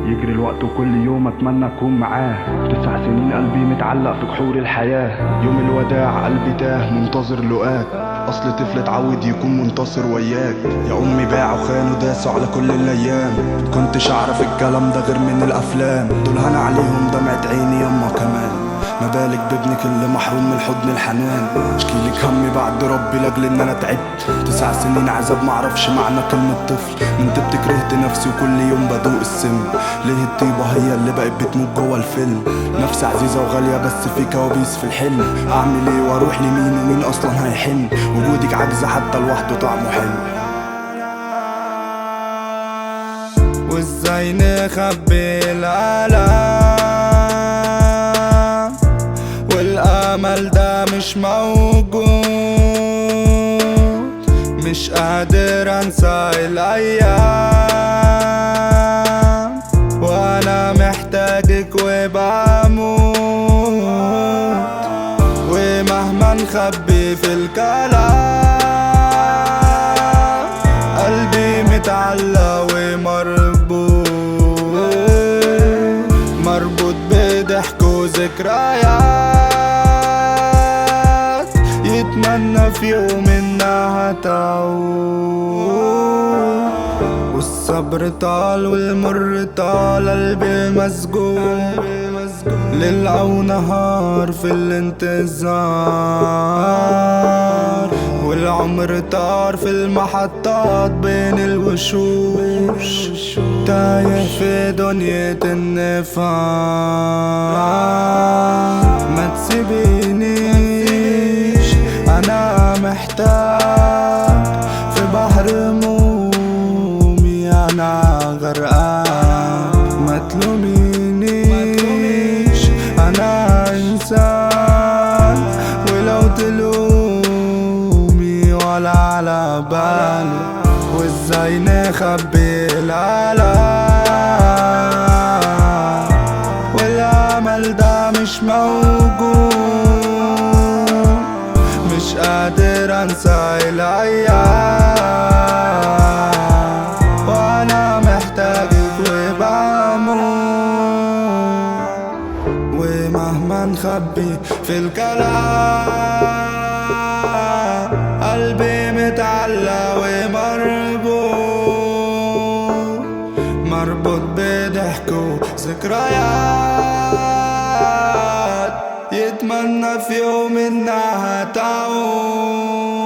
يجري الوقت وكل يوم اتمنى اكون معاه. 9 سنين قلبي متعلق في جحور الحياة. يوم الوداع قلبي تاه منتظر لقاك. اصل طفل اتعود يكون منتصر وياك. يا امي باعوا خانوا داسوا على كل الايام. كنتش اعرف الكلام ده غير من الافلام. دول هنا عليهم دمعة عيني يما كمان. ما بالك بابنك اللي محروم من الحضن الحنان. اشكيلك همي بعد ربي لاجل ان انا تعبت. 9 سنين عذاب معرفش معنى كلمة طفل. من طبت كرهت نفسي وكل يوم بدوق السم. ليه الطيبة هي اللي بقت بتموت جوا الفيلم. نفسي عزيزة وغالية بس في كوابيس في الحلم. اعمل ايه واروح لمين ومين اصلا هيحن. وجودك عجز حتى لوحده طعمه حلو. وازاي نخبي الألم والأمل ده مش موجود. مش قادر انسى الأيام وانا محتاجك وبموت. ومهما نخبي في الكلام قلبي متعلق ومربوط. مربوط بضحك وذكريات يتمنى في يوم انها تعود. والصبر طال والمر طال قلبي مسجون. ليل او نهار في الانتظار. والعمر طار في المحطات بين الوشوش. تايه في دنيا النفاق. ما تسيبينيش انا محتاج في بحر همومي انا غرقان. ما تلومينيش انا انسان ولو تلومي ولا على بالي. وازاي نخبي الألم والأمل ده مش موجود. مش قادر انسى الايام وانا محتاجك وبموت. ومهما نخبي في الكلام قلبي متعلق ومربوط. مربوط بضحك وذكريات يتمنى في يوم انها تعود.